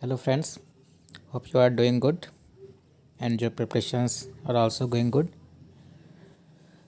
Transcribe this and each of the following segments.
Hello, friends. Hope you are doing good and your preparations are also going good.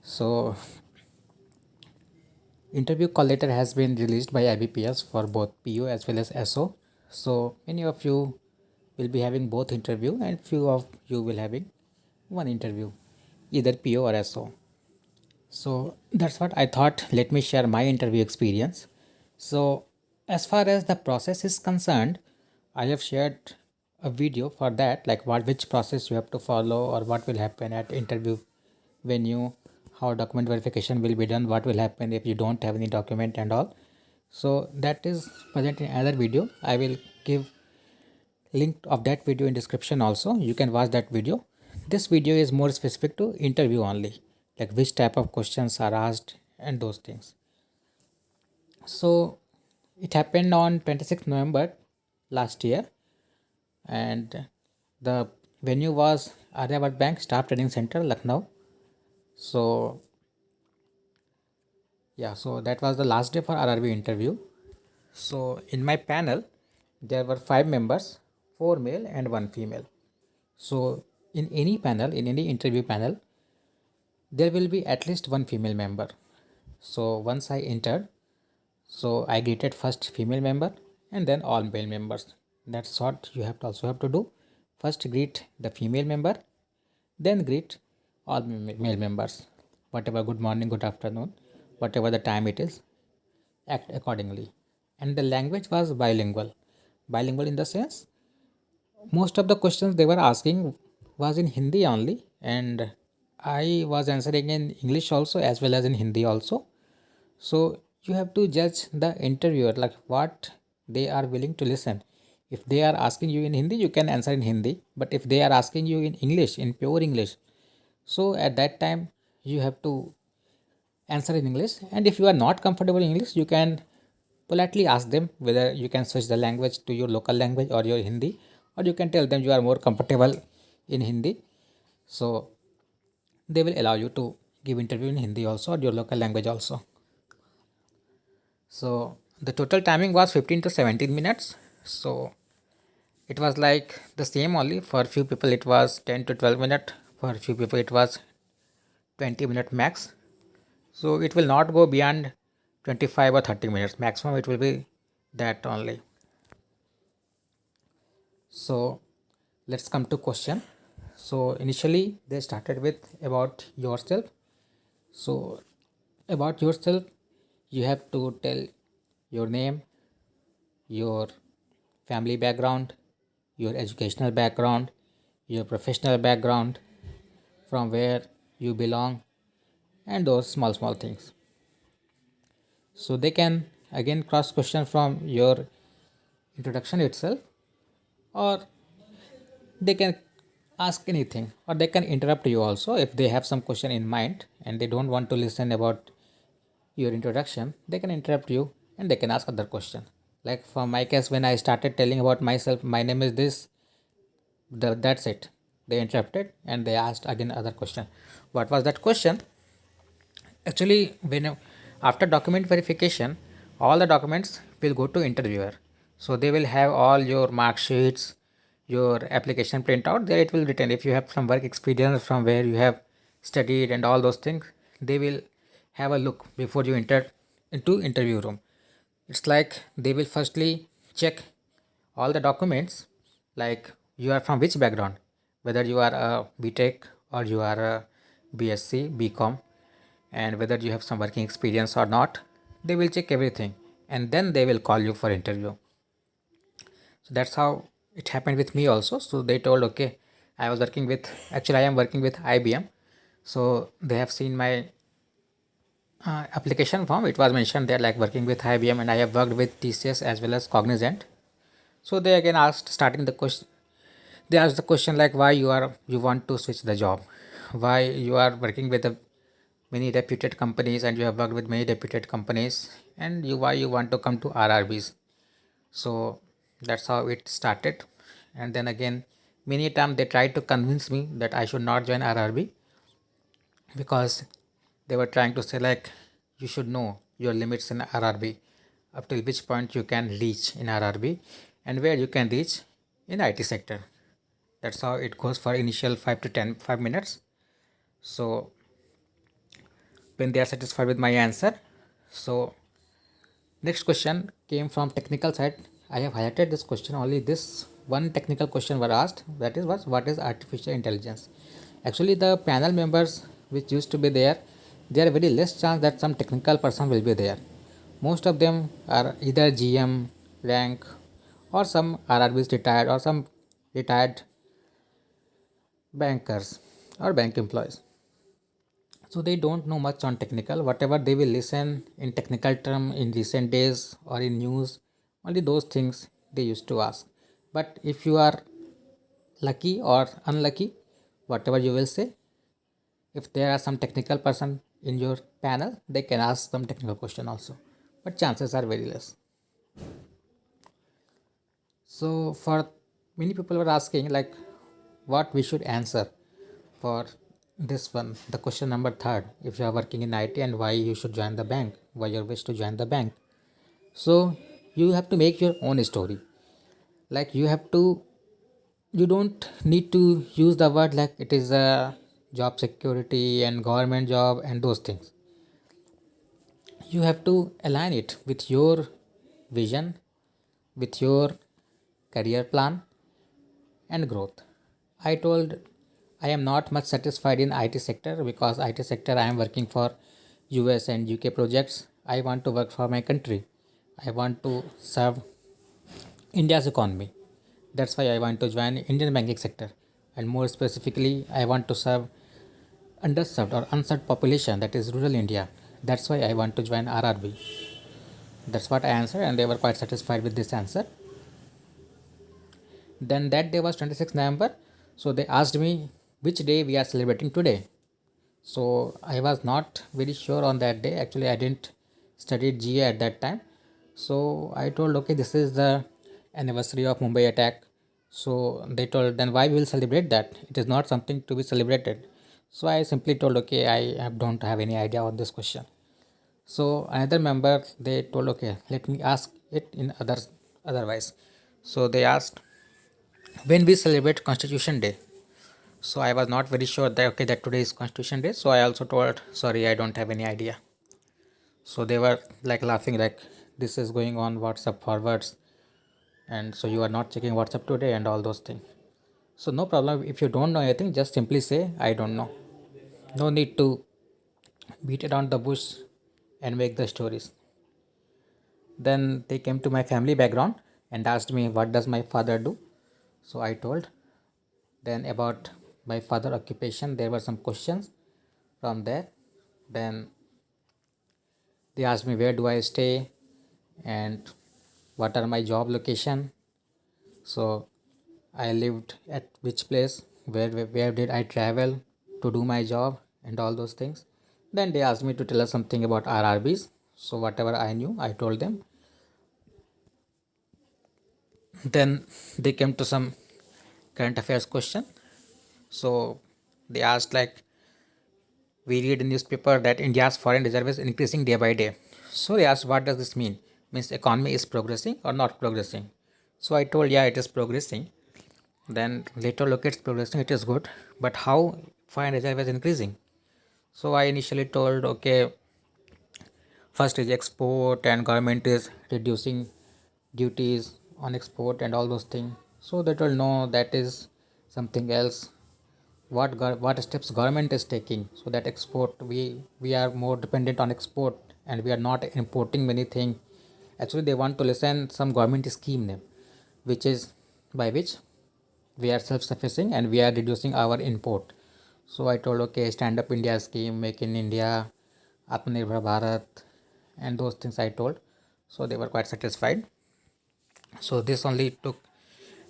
So, interview call letter has been released by IBPS for both PO as well as SO. So, many of you will be having both interview and few of you will having one interview, either PO or SO. So, that's what I thought. Let me share my interview experience. So, as far as the process is concerned, I have shared a video for that, like which process you have to follow or what will happen at interview venue, how document verification will be done, what will happen if you don't have any document and all. So that is present in another video. I will give link of that video in description also. You can watch that video. This video is more specific to interview only, like which type of questions are asked and those things. So it happened on 26th November last year, and the venue was Aryabad Bank Staff Training Center, Lucknow. So yeah, so that was the last day for RRB interview. So in my panel, there were 5 members, 4 male and 1 female. So in any panel, in any interview panel, there will be at least one female member. So once I entered, so I greeted first female member and then all male members. That's what you have to also have to do. First greet the female member, then greet all male members. Whatever good morning, good afternoon, whatever the time it is, act accordingly. And the language was bilingual. Bilingual in the sense, most of the questions they were asking was in Hindi only, and I was answering in English also as well as in Hindi also. So you have to judge the interviewer, like what they are willing to listen. If they are asking you in Hindi, you can answer in Hindi. But if they are asking you in English, in pure English, so at that time you have to answer in English. And if you are not comfortable in English, you can politely ask them whether you can switch the language to your local language or your Hindi, or you can tell them you are more comfortable in Hindi. So they will allow you to give interview in Hindi also or your local language also. So the total timing was 15 to 17 minutes. So it was like the same only. For few people it was 10 to 12 minutes. For few people it was 20-minute max. So it will not go beyond 25 or 30 minutes. Maximum it will be that only. So let's come to question. So initially they started with about yourself. So about yourself, you have to tell your name, your family background, your educational background, your professional background, from where you belong, and those small things. So they can again cross question from your introduction itself, or they can ask anything, or they can interrupt you also if they have some question in mind and they don't want to listen about your introduction. They can interrupt you and they can ask other question. Like for my case, when I started telling about myself, my name is this, that's it. They interrupted and they asked again other question. What was that question? Actually, after document verification, all the documents will go to interviewer. So they will have all your mark sheets, your application printout. There it will written. If you have some work experience from where you have studied and all those things, they will have a look before you enter into interview room. It's like they will firstly check all the documents, like you are from which background, whether you are a BTech or you are a BSc, BCom, and whether you have some working experience or not. They will check everything and then they will call you for interview. So that's how it happened with me also. So they told, okay, I was working with, actually I am working with IBM. So they have seen my application form. It was mentioned there like working with IBM, and I have worked with TCS as well as Cognizant. So they again asked, starting the question, they asked the question like why you want to switch the job, why you are working with many reputed companies and you have worked with many reputed companies, and why you want to come to RRBs. So that's how it started. And then again, many times they tried to convince me that I should not join RRB, because they were trying to say like you should know your limits in RRB, up till which point you can reach in RRB and where you can reach in IT sector. That's how it goes for initial 5 minutes. So when they are satisfied with my answer, so next question came from technical side. I have highlighted this question, only this one technical question were asked, that is was what is artificial intelligence. Actually the panel members which used to be there, there are very less chance that some technical person will be there. Most of them are either GM rank or some RRBs retired or some retired bankers or bank employees. So they don't know much on technical. Whatever they will listen in technical term in recent days or in news, only those things they used to ask. But if you are lucky or unlucky, whatever you will say, if there are some technical person in your panel, they can ask some technical question also, but chances are very less. So for many people were asking like what we should answer for this one, the question number third, if you are working in IT and why you should join the bank, why you wish to join the bank. So you have to make your own story. Like you don't need to use the word like it is a job security and government job and those things. You have to align it with your vision, with your career plan and growth. I told I am not much satisfied in IT sector because IT sector I am working for US and UK projects. I want to work for my country. I want to serve India's economy. That's why I want to join Indian banking sector. And more specifically, I want to serve underserved or unserved population, that is rural India. That's why I want to join RRB. That's what I answered and they were quite satisfied with this answer. Then that day was 26th November. So they asked me which day we are celebrating today. So I was not very sure on that day. Actually, I didn't study GA at that time. So I told, okay, this is the anniversary of Mumbai attack. So they told, then why we will celebrate that? It is not something to be celebrated. So I simply told, okay, don't have any idea on this question. So another member they told, okay, let me ask it in otherwise. So they asked when we celebrate Constitution Day. So I was not very sure that okay that today is Constitution Day. So I also told sorry I don't have any idea. So they were like laughing like this is going on WhatsApp forwards and so you are not checking WhatsApp today and all those things. So no problem, if you don't know anything just simply say I don't know. No need to beat around the bush and make the stories. Then they came to my family background and asked me what does my father do. So I told. Then about my father occupation there were some questions from there. Then they asked me where do I stay and what are my job location. So I lived at which place, where did I travel to do my job and all those things. Then they asked me to tell us something about RRBs. So whatever I knew I told them. Then they came to some current affairs question. So they asked like we read in newspaper that India's foreign reserve is increasing day by day. So they asked what does this mean? Means economy is progressing or not progressing? So I told yeah it is progressing. Then later look it's progressing, it is good. But how foreign reserve is increasing? So I initially told okay first is export and government is reducing duties on export and all those things. So they told no that is something else. What steps government is taking so that export we are more dependent on export and we are not importing many things. Actually they want to listen some government scheme name which is by which we are self-sufficient and we are reducing our import. So I told okay stand up India scheme, make in India, Atmanirbhar Bharat and those things I told. So they were quite satisfied. So this only took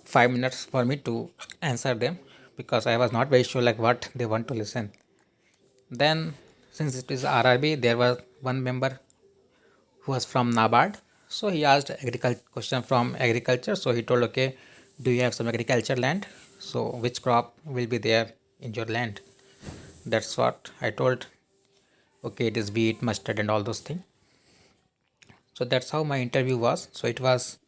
5 minutes for me to answer them because I was not very sure like what they want to listen. Then since it is RRB, there was one member who was from NABARD. So he asked agriculture question from agriculture. So he told, okay, do you have some agriculture land? So which crop will be there in your land? That's what I told. Okay, it is wheat, mustard, and all those things. So that's how my interview was. So it was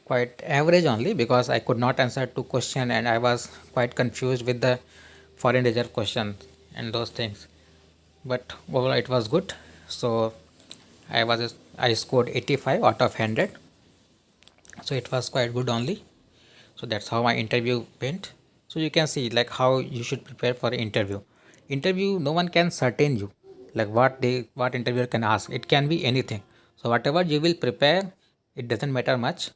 quite average only, because I could not answer two question and I was quite confused with the foreign reserve question and those things. But overall it was good. So I scored 85 out of 100. So it was quite good only. So that's how my interview went. So you can see like how you should prepare for an interview. No one can certain you like what interviewer can ask. It can be anything. So whatever you will prepare, it doesn't matter much.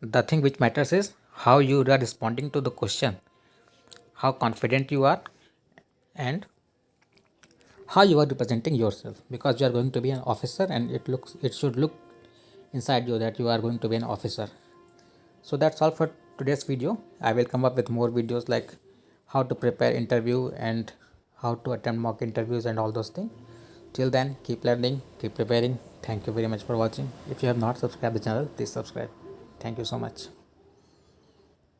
The thing which matters is how you are responding to the question, how confident you are, and how you are representing yourself, because you are going to be an officer and it should look inside you that you are going to be an officer. So that's all for today's video. I will come up with more videos like how to prepare interview and how to attempt mock interviews and all those things. Till then, keep learning, keep preparing. Thank you very much for watching. If you have not subscribed the channel, please subscribe. Thank you so much.